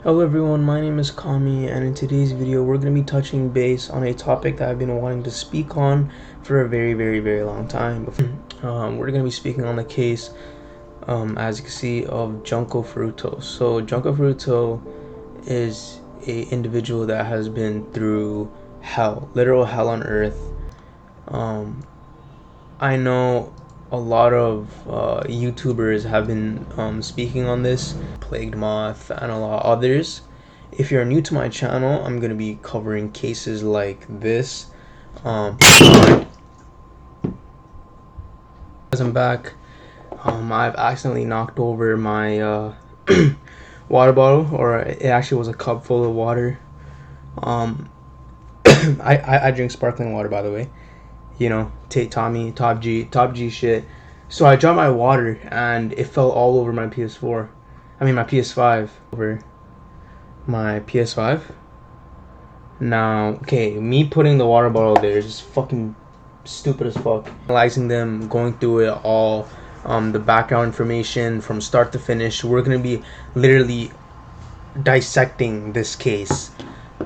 Hello everyone, my name is Kami, and in today's video we're going to be touching base on a topic that I've been wanting to speak on for a very long time. We're going to be speaking on the case, as you can see, of Junko Furuta. So Junko Furuta is a individual that has been through hell, literal hell on earth. I know a lot of YouTubers have been speaking on this, Plagued Moth, and a lot of others. If you're new to my channel, I'm going to be covering cases like this. As I'm back, I've accidentally knocked over my water bottle, or it actually was a cup full of water. I drink sparkling water, by the way. You know, Tommy, top G shit. So I dropped my water and it fell all over my PS4. I mean my PS5. Over my PS5. Now, okay, me putting the water bottle there is just fucking stupid as fuck. Analyzing them, going through it all, the background information from start to finish. We're gonna be literally dissecting this case,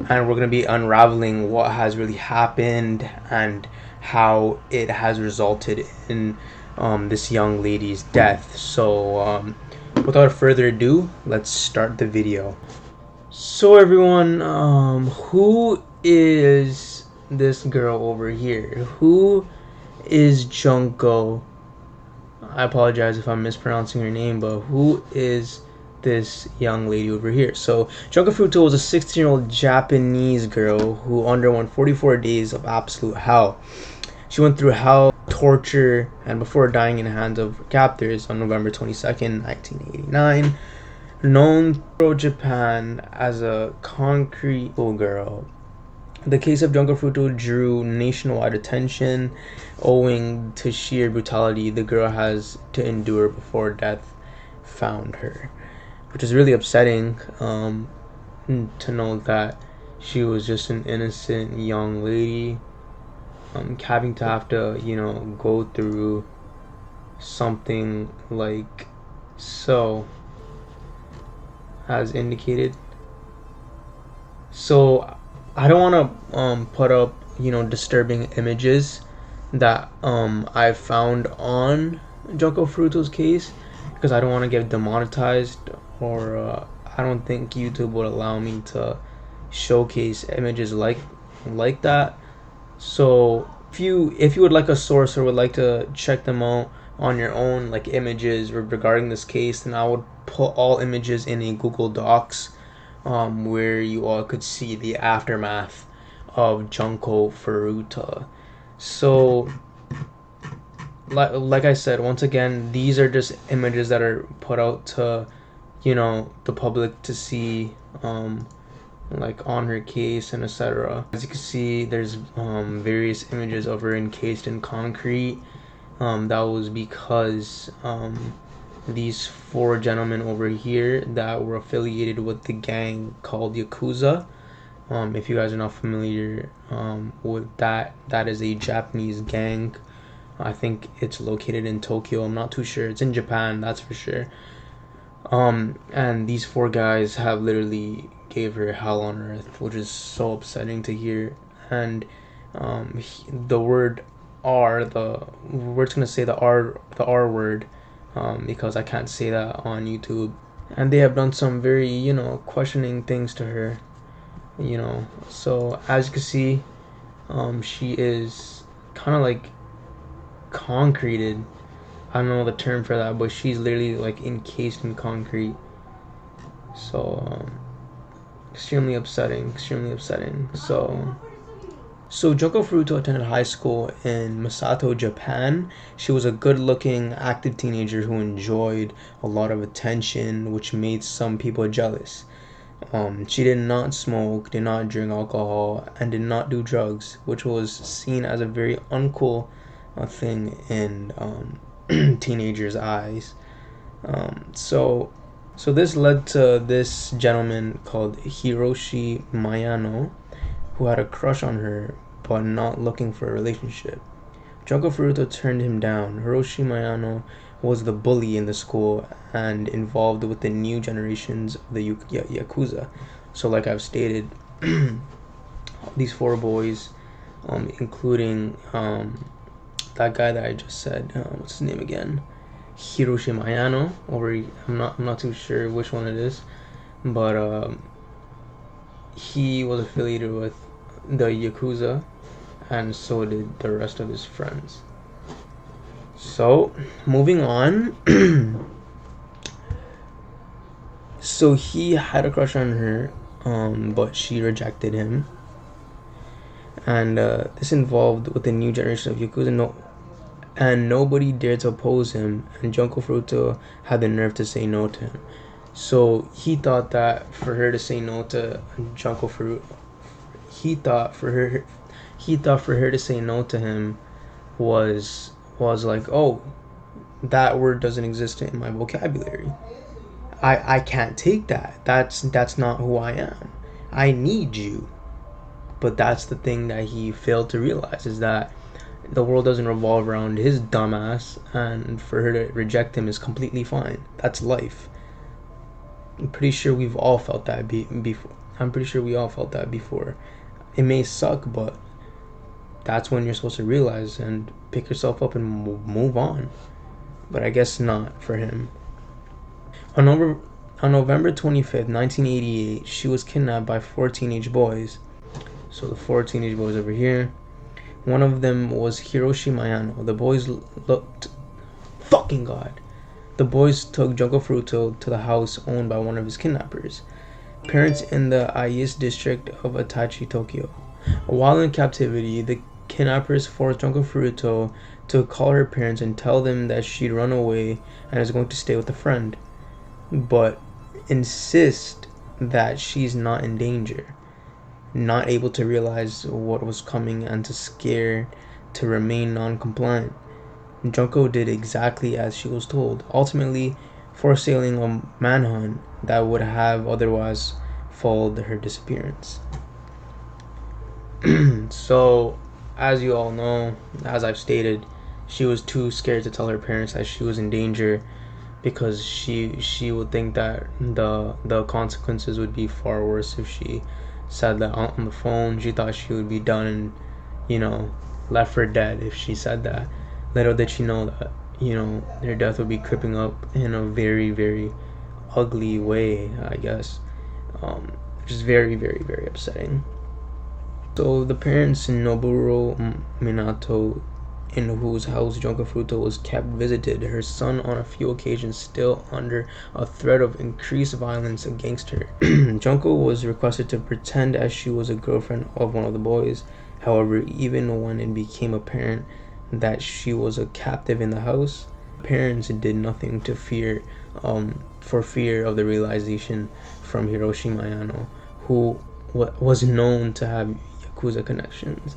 and we're gonna be unraveling what has really happened and how it has resulted in this young lady's death. So without further ado, let's start the video. So everyone, who is this girl over here? Who is Junko? I apologize if I'm mispronouncing her name, but who is this young lady over here? So Junko Furuta was a 16-year-old Japanese girl who underwent 44 days of absolute hell. She went through hell, torture, and before dying in the hands of captors on November 22nd, 1989. Known throughout Japan as a concrete girl, the case of Junko Furuta drew nationwide attention owing to sheer brutality the girl has to endure before death found her, which is really upsetting to know that she was just an innocent young lady having to have to, you know, go through something like so, as indicated. So I don't want to put up, you know, disturbing images that I found on Junko Furuta's case, because I don't want to get demonetized, or I don't think YouTube would allow me to showcase images like that. So if you would like a source or would like to check them out on your own, like images regarding this case, then I would put all images in a Google Docs, where you all could see the aftermath of Junko Furuta. So like I said, once again, these are just images that are put out to, you know, the public to see, like on her case and etc. As you can see, there's various images of her encased in concrete. That was because these four gentlemen over here that were affiliated with the gang called Yakuza. If you guys are not familiar with that, that is a Japanese gang. I think it's located in Tokyo. I'm not too sure. It's in Japan, that's for sure. And these four guys have literally gave her hell on earth, which is so upsetting to hear. And the word R, we're just gonna say the R word, because I can't say that on YouTube. And they have done some very, you know, questioning things to her, you know. So as you can see, she is kind of like concreted. I don't know the term for that, but she's literally like encased in concrete. So extremely upsetting. So Junko Furuta attended high school in Masato, Japan. She was a good-looking, active teenager who enjoyed a lot of attention, which made some people jealous. She did not smoke, did not drink alcohol, and did not do drugs, which was seen as a very uncool thing in teenagers' eyes. So this led to this gentleman called Hiroshi Mayano, who had a crush on her but not looking for a relationship. Junko Furuta turned him down. Hiroshi Mayano was the bully in the school and involved with the new generations of the Yakuza. So, like I've stated, these four boys, including that guy that I just said, what's his name again? Hiroshi Mayano, or I'm not too sure which one it is, but he was affiliated with the Yakuza, and so did the rest of his friends. So, moving on. So he had a crush on her, but she rejected him. And this involved with the new generation of Yakuza, and nobody dared to oppose him, and Junko Furuta had the nerve to say no to him. So he thought that for her to say no to Junko Furuta, he thought for her to say no to him was like, oh, that word doesn't exist in my vocabulary. I can't take that. That's not who I am. I need you. But that's the thing that he failed to realize, is that the world doesn't revolve around his dumbass, and for her to reject him is completely fine. That's life. I'm pretty sure we've all felt that before. I'm pretty sure we all felt that before. It may suck, but that's when you're supposed to realize and pick yourself up and move on. But I guess not for him. On November 25th, 1988, she was kidnapped by 4 teenage boys. So the 4 teenage boys over here. One of them was Hiroshi Mayano. The boys looked... Fucking God. The boys took Junko Furuta to the house owned by one of his kidnappers. Parents in the Ayase district of Itachi, Tokyo. While in captivity, the kidnappers forced Junko Furuta to call her parents and tell them that she'd run away and is going to stay with a friend, but insist that she's not in danger. Not able to realize what was coming and too scared to remain non-compliant, Junko did exactly as she was told, ultimately foreseeing a manhunt that would have otherwise followed her disappearance. So, as you all know, as I've stated, she was too scared to tell her parents that she was in danger, because she would think that the consequences would be far worse if she said that on the phone. She thought she would be done and, left for dead if she said that. Little did she know that, her death would be creeping up in a very, very ugly way, I guess. Which is very, very, very upsetting. So the parents, Noburo Minato, in whose house Junko Furuta was kept, visited her son on a few occasions, still under a threat of increased violence against her. Junko was requested to pretend as she was a girlfriend of one of the boys. However, even when it became apparent that she was a captive in the house, parents did nothing to fear for fear of the realization from Hiroshi Mayano, who was known to have Yakuza connections.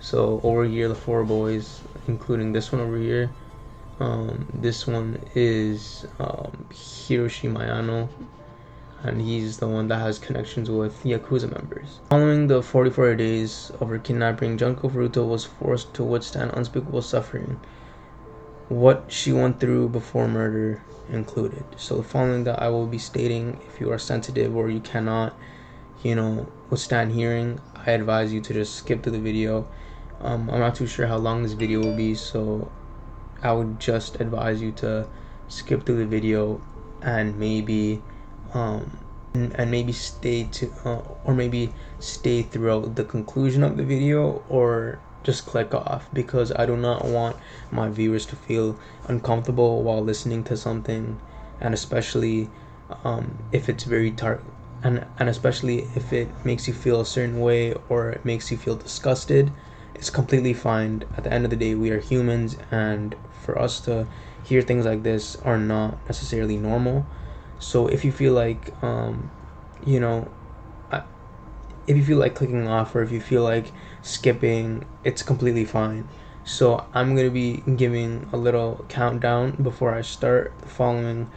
So over here, the 4 boys, including this one over here, this one is Hiroshi Mayano, and he's the one that has connections with Yakuza members. Following the 44 days of her kidnapping, Junko Furuta was forced to withstand unspeakable suffering. What she went through before murder included. So the following that I will be stating, if you are sensitive or you cannot, withstand hearing, I advise you to just skip to the video. I'm not too sure how long this video will be, so I would just advise you to skip through the video and maybe stay throughout the conclusion of the video, or just click off, because I do not want my viewers to feel uncomfortable while listening to something, and especially if it's very and especially if it makes you feel a certain way or it makes you feel disgusted. It's completely fine. At the end of the day, we are humans, and for us to hear things like this are not necessarily normal. So if you feel like if you feel like clicking off, or if you feel like skipping, it's completely fine. So I'm gonna be giving a little countdown before I start the following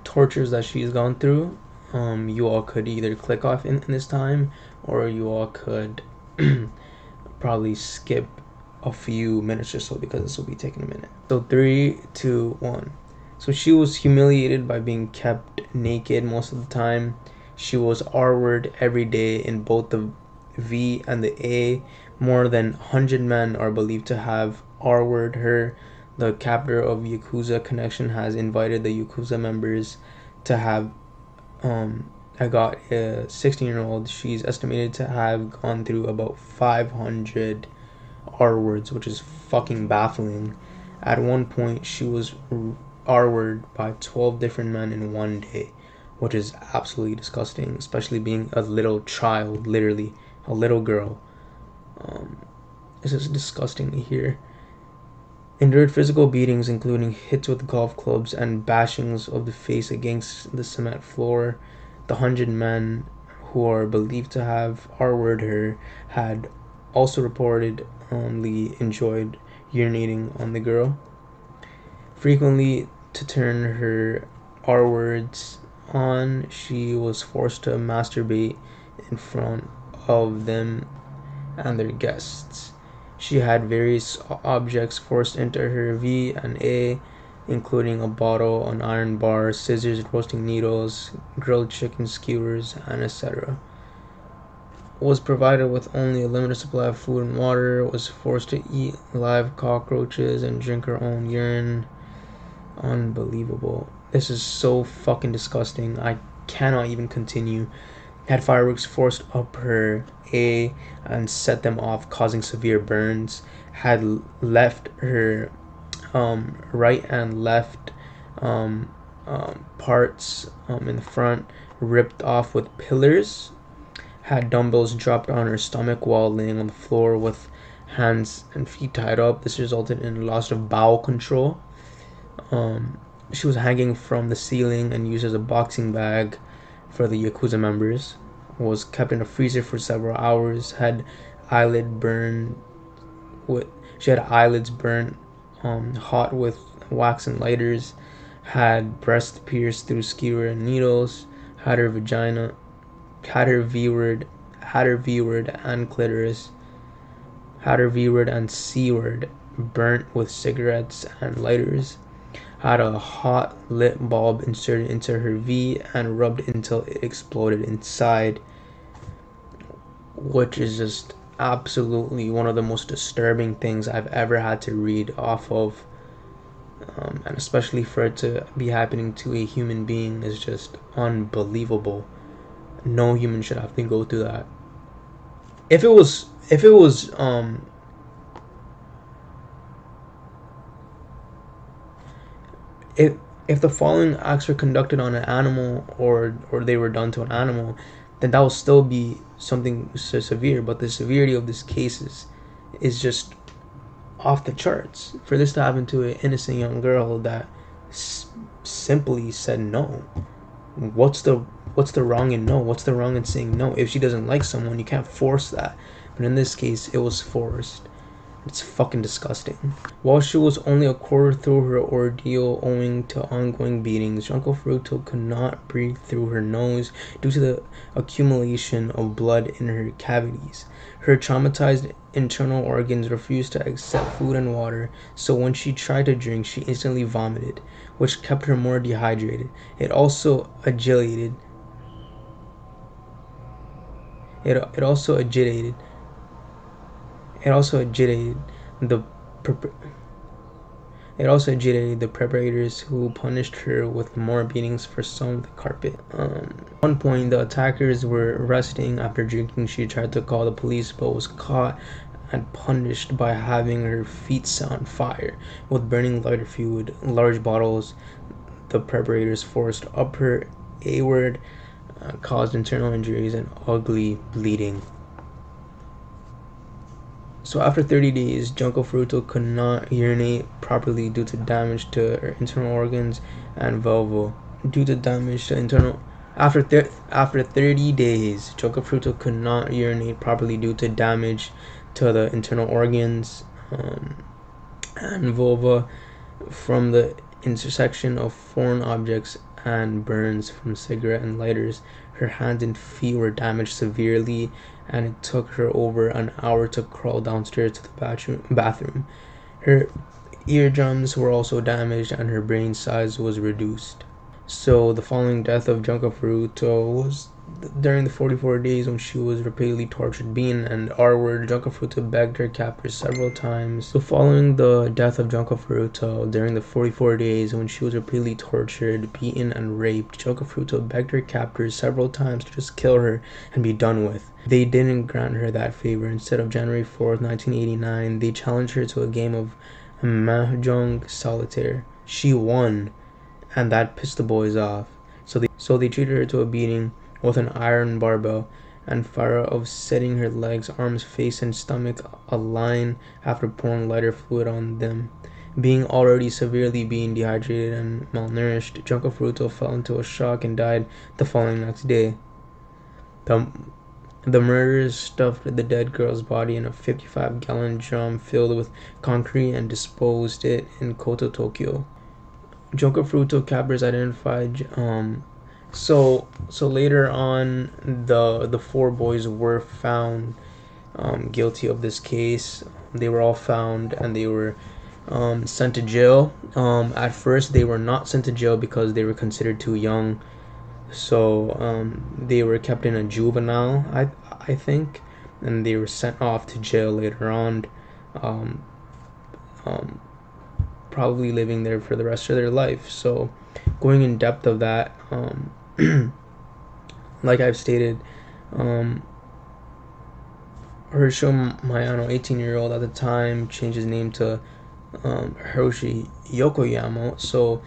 tortures that she's gone through. You all could either click off in this time, or you all could probably skip a few minutes or so, because this will be taking a minute. So 3, 2, 1. So she was humiliated by being kept naked most of the time. She was R-word every day in both the V and the A. More than 100 men are believed to have R-word her. The captor of Yakuza Connection has invited the Yakuza members to have I got a 16-year-old. She's estimated to have gone through about 500 R words, which is fucking baffling. At one point, she was R word by 12 different men in one day, which is absolutely disgusting, especially being a little child, literally, a little girl. This is disgusting to hear. Endured physical beatings, including hits with golf clubs and bashings of the face against the cement floor. The 100 men who are believed to have R-word her had also reportedly enjoyed urinating on the girl. Frequently, to turn her R-words on, she was forced to masturbate in front of them and their guests. She had various objects forced into her V and A, including a bottle, an iron bar, scissors, roasting needles, grilled chicken skewers, and etc. Was provided with only a limited supply of food and water, was forced to eat live cockroaches and drink her own urine. Unbelievable. This is so fucking disgusting. I cannot even continue. Had fireworks forced up her A and set them off, causing severe burns. Had left her right and left parts in the front ripped off with pillars. Had dumbbells dropped on her stomach while laying on the floor with hands and feet tied up. This resulted in loss of bowel control. She was hanging from the ceiling and used as a boxing bag for the Yakuza members. Was kept in a freezer for several hours. Had eyelid burn with she had eyelids burnt hot with wax and lighters. Had breast pierced through skewer and needles. Had her vagina had her V-word and clitoris. Had her V-word and C-word burnt with cigarettes and lighters. Had a hot lit bulb inserted into her V and rubbed until it exploded inside, which is just absolutely one of the most disturbing things I've ever had to read off of. And especially for it to be happening to a human being is just unbelievable. No human should have to go through that. If it was if the following acts were conducted on an animal, or they were done to an animal, then that will still be something so severe. But the severity of this case is just off the charts. For this to happen to an innocent young girl that simply said no, what's the wrong in no? What's the wrong in saying no? If she doesn't like someone, you can't force that. But in this case, it was forced. It's fucking disgusting. While she was only a quarter through her ordeal owing to ongoing beatings, Junko Furuta could not breathe through her nose due to the accumulation of blood in her cavities. Her traumatized internal organs refused to accept food and water, so when she tried to drink, she instantly vomited, which kept her more dehydrated. It also agitated the preparators, who punished her with more beatings for some of the carpet. At one point, the attackers were resting after drinking. She tried to call the police but was caught and punished by having her feet set on fire with burning lighter fluid. Large bottles the preparators forced up her A-word caused internal injuries and ugly bleeding. So after 30 days, Junko Furuta could not urinate properly due to damage to her internal organs and vulva. After 30 days, Junko Furuta could not urinate properly due to damage to the internal organs and vulva from the intersection of foreign objects hand burns from cigarette and lighters. Her hands and feet were damaged severely, and it took her over an hour to crawl downstairs to the bathroom. Her eardrums were also damaged, and her brain size was reduced. So the following death of Junko Furuta was during the 44 days when she was repeatedly tortured, beaten, and R-word. Junko Furuta begged her captors several times. So following the death of Junko Furuta during the 44 days when she was repeatedly tortured, beaten, and raped, Junko Furuta begged her captors several times to just kill her and be done with. They didn't grant her that favor. Instead, of January 4th, 1989, they challenged her to a game of Mahjong Solitaire. She won, and that pissed the boys off. So they treated her to a beating with an iron barbell and fire of setting her legs, arms, face, and stomach a line after pouring lighter fluid on them. Being already severely beaten, dehydrated, and malnourished, Junko Furuta fell into a shock and died the following next day. The murderers stuffed the dead girl's body in a 55-gallon drum filled with concrete and disposed it in Koto, Tokyo. Junko Furuta captors identified. So later on, the four boys were found guilty of this case. They were all found and they were sent to jail. At first, they were not sent to jail because they were considered too young. So they were kept in a juvenile, I think, and they were sent off to jail later on, probably living there for the rest of their life. So going in depth of that, like I've stated, Hershio Mayano, 18-year-old at the time, changed his name to Hiroshi Yokoyama. So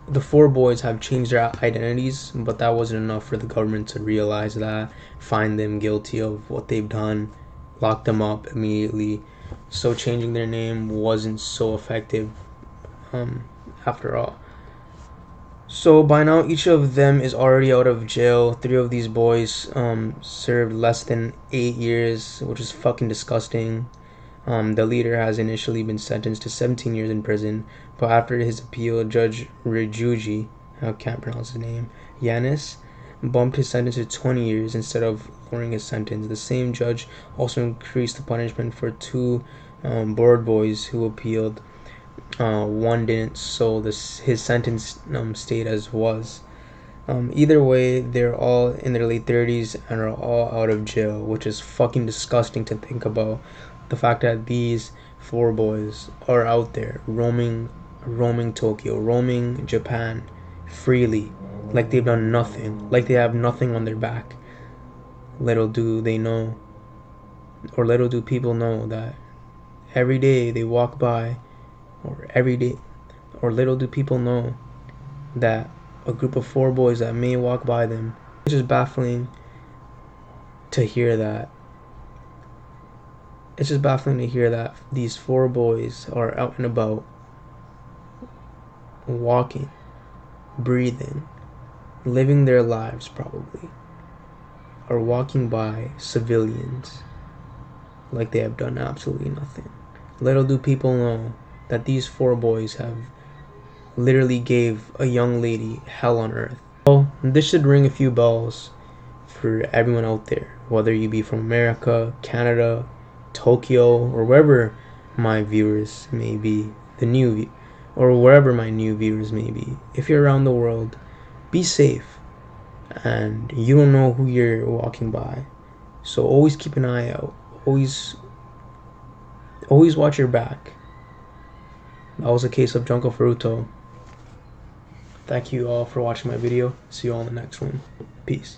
the four boys have changed their identities, but that wasn't enough for the government to realize that, find them guilty of what they've done, lock them up immediately. So changing their name wasn't so effective after all. So by now, each of them is already out of jail. 3 of these boys served less than 8 years, which is fucking disgusting. The leader has initially been sentenced to 17 years in prison, but after his appeal, Judge Rijuji, I can't pronounce his name, Yanis, bumped his sentence to 20 years instead of lowering his sentence. The same judge also increased the punishment for 2 board boys who appealed. One didn't, so his sentence stayed as was. Either way, they're all in their late 30s and are all out of jail, which is fucking disgusting to think about. The fact that these 4 boys are out there roaming Tokyo, roaming Japan freely, like they've done nothing, like they have nothing on their back. Little do they know, or little do people know, that every day they walk by, or little do people know that a group of 4 boys that may walk by them. It's just baffling to hear that. It's just baffling to hear that these 4 boys are out and about, walking, breathing, living their lives probably, are walking by civilians like they have done absolutely nothing. Little do people know that these 4 boys have literally gave a young lady hell on earth. Well, this should ring a few bells for everyone out there, whether you be from America, Canada, Tokyo, or wherever my viewers may be, or wherever my new viewers may be. If you're around the world, be safe, and you don't know who you're walking by, so always keep an eye out. Always watch your back. That was a case of Junko Furuta. Thank you all for watching my video. See you all in the next one. Peace.